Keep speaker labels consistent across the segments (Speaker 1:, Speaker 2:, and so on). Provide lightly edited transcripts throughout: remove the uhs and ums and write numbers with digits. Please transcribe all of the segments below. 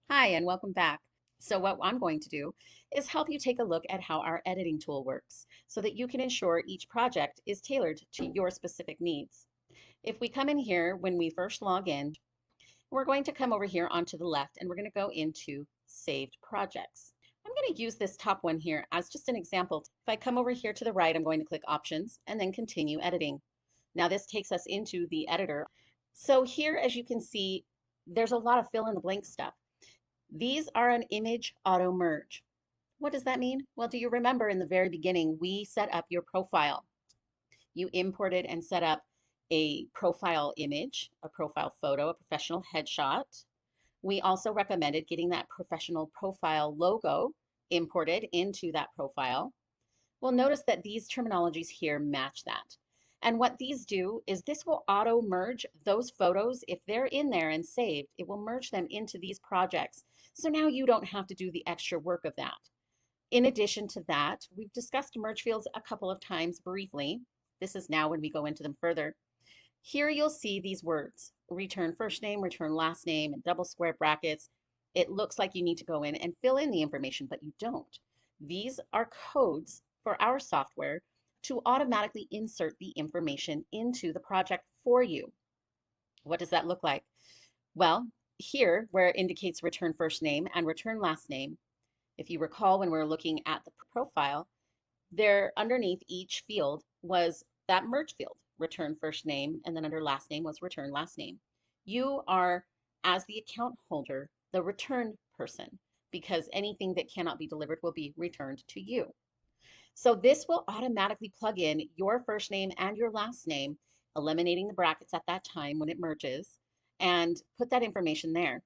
Speaker 1: Hi, and welcome back. So what I'm going to do is help you take a look at how our editing tool works so that you can ensure each project is tailored to your specific needs. If we come in here when we first log in, we're going to come over here onto the left and we're going to go into saved projects. I'm going to use this top one here as just an example. If I come over here to the right, I'm going to click options and then continue editing. Now this takes us into the editor. So here, as you can see, there's a lot of fill in the blank stuff. These are an image auto merge. What does that mean? Well, do you remember in the very beginning, we set up your profile. You imported and set up a profile image, a profile photo, a professional headshot. We also recommended getting that professional profile logo imported into that profile. Well, notice that these terminologies here match that. And what these do is this will auto merge those photos. If they're in there and saved, it will merge them into these projects. So now you don't have to do the extra work of that. In addition to that, we've discussed merge fields a couple of times briefly. This is now when we go into them further. Here you'll see these words, return first name, return last name, and double square brackets. It looks like you need to go in and fill in the information, but you don't. These are codes for our software to automatically insert the information into the project for you. What does that look like? Well, here where it indicates return first name and return last name, if you recall when we were looking at the profile, there underneath each field was that merge field, return first name, and then under last name was return last name. You are, as the account holder, the return person because anything that cannot be delivered will be returned to you. So this will automatically plug in your first name and your last name, eliminating the brackets at that time when it merges, and put that information there.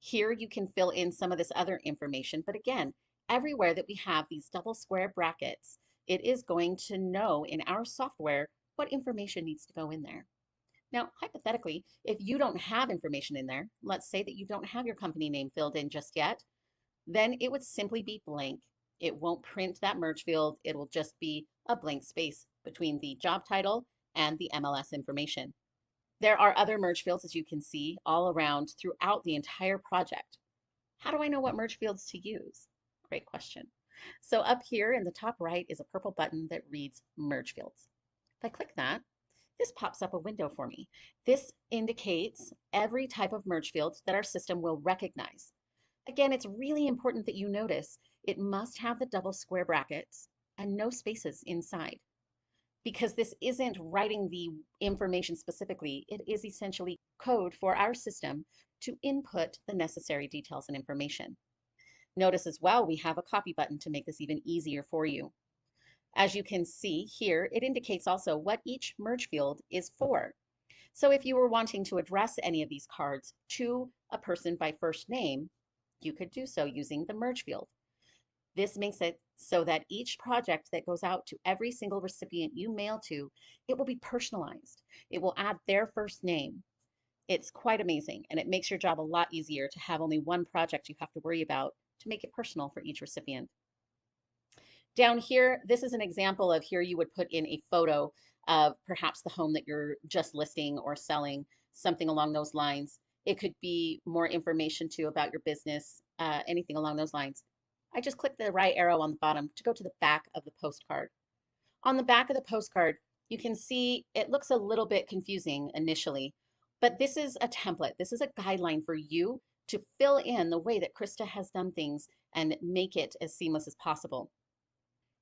Speaker 1: Here you can fill in some of this other information, but again, everywhere that we have these double square brackets, it is going to know in our software what information needs to go in there. Now, hypothetically, if you don't have information in there, let's say that you don't have your company name filled in just yet, then it would simply be blank. It won't print that merge field. It will just be a blank space between the job title and the MLS information. There are other merge fields, as you can see, all around throughout the entire project. How do I know what merge fields to use? Great question. So up here in the top right is a purple button that reads Merge Fields. If I click that, this pops up a window for me. This indicates every type of merge field that our system will recognize. Again, it's really important that you notice it must have the double square brackets and no spaces inside because this isn't writing the information specifically. It is essentially code for our system to input the necessary details and information. Notice as well, we have a copy button to make this even easier for you. As you can see here, it indicates also what each merge field is for. So if you were wanting to address any of these cards to a person by first name, you could do so using the merge field. This makes it so that each project that goes out to every single recipient you mail to, it will be personalized. It will add their first name. It's quite amazing, and it makes your job a lot easier to have only one project you have to worry about to make it personal for each recipient. Down here, this is an example of here you would put in a photo of perhaps the home that you're just listing or selling, something along those lines. It could be more information too about your business, anything along those lines. I just click the right arrow on the bottom to go to the back of the postcard. On the back of the postcard, you can see it looks a little bit confusing initially, but this is a template. This is a guideline for you to fill in the way that Krista has done things and make it as seamless as possible.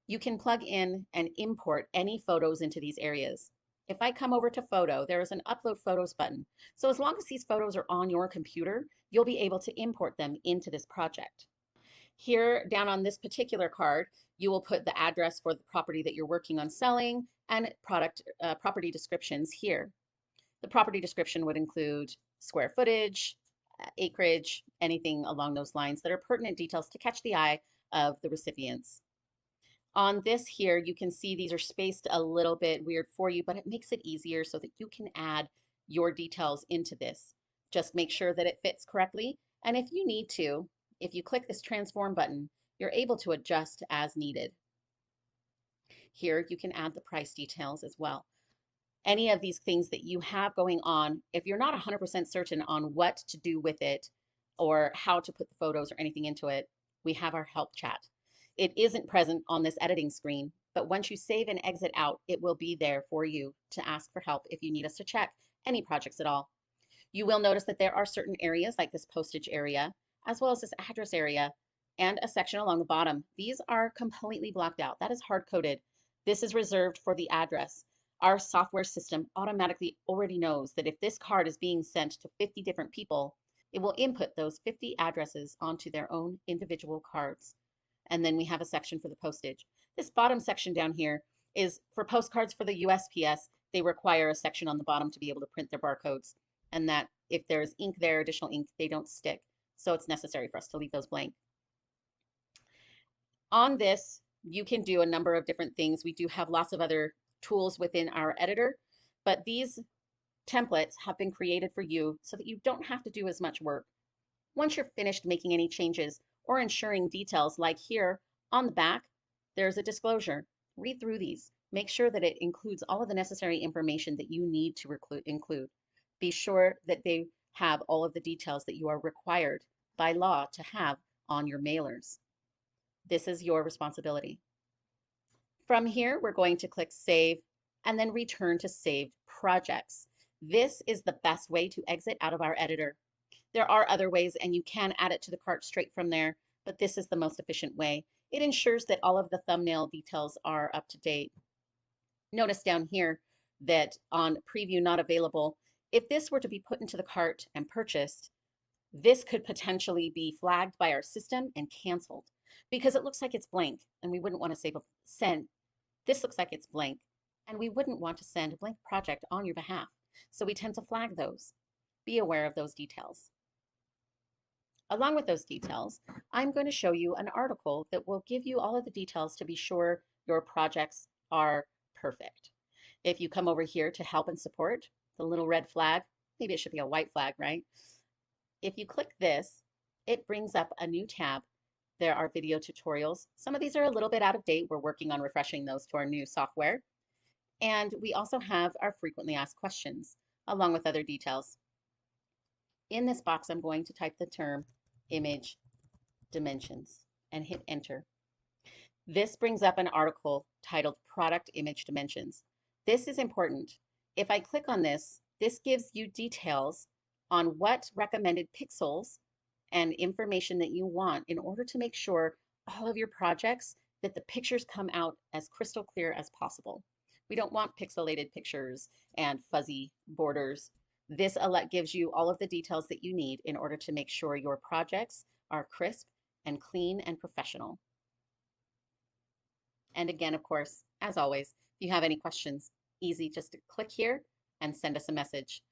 Speaker 1: You can plug in and import any photos into these areas. If I come over to photo, there is an upload photos button. So as long as these photos are on your computer, you'll be able to import them into this project. Here down on this particular card, you will put the address for the property that you're working on selling and property descriptions here. The property description would include square footage, acreage, anything along those lines that are pertinent details to catch the eye of the recipients. On this here, you can see these are spaced a little bit weird for you, but it makes it easier so that you can add your details into this. Just make sure that it fits correctly. And if you need to, if you click this transform button, you're able to adjust as needed. Here you can add the price details as well. Any of these things that you have going on, if you're not 100% certain on what to do with it, or how to put the photos or anything into it, we have our help chat. It isn't present on this editing screen, but once you save and exit out, it will be there for you to ask for help if you need us to check any projects at all. You will notice that there are certain areas like this postage area, as well as this address area, and a section along the bottom. These are completely blocked out. That is hard coded. This is reserved for the address. Our software system automatically already knows that if this card is being sent to 50 different people, it will input those 50 addresses onto their own individual cards. And then we have a section for the postage. This bottom section down here is for postcards for the USPS. They require a section on the bottom to be able to print their barcodes, and that if there's ink there, additional ink, they don't stick. So it's necessary for us to leave those blank. On this, you can do a number of different things. We do have lots of other tools within our editor, but these templates have been created for you so that you don't have to do as much work. Once you're finished making any changes or ensuring details, like here on the back, there's a disclosure. Read through these. Make sure that it includes all of the necessary information that you need to include. Be sure that they have all of the details that you are required by law to have on your mailers. This is your responsibility. From here, we're going to click Save and then return to saved projects. This is the best way to exit out of our editor. There are other ways, and you can add it to the cart straight from there, but this is the most efficient way. It ensures that all of the thumbnail details are up to date. Notice down here that on Preview Not Available, if this were to be put into the cart and purchased, this could potentially be flagged by our system and canceled because it looks like it's blank, and we wouldn't want to send. This looks like it's blank, and we wouldn't want to send a blank project on your behalf. So we tend to flag those. Be aware of those details. Along with those details, I'm going to show you an article that will give you all of the details to be sure your projects are perfect. If you come over here to help and support, the little red flag, maybe it should be a white flag, right? If you click this, it brings up a new tab. There are video tutorials. Some of these are a little bit out of date. We're working on refreshing those to our new software. And we also have our frequently asked questions, along with other details. In this box, I'm going to type the term image dimensions and hit enter. This brings up an article titled Product Image Dimensions. This is important. If I click on this, this gives you details on what recommended pixels and information that you want in order to make sure all of your projects that the pictures come out as crystal clear as possible. We don't want pixelated pictures and fuzzy borders. This gives you all of the details that you need in order to make sure your projects are crisp and clean and professional. And again, of course, as always, if you have any questions, easy just to click here and send us a message.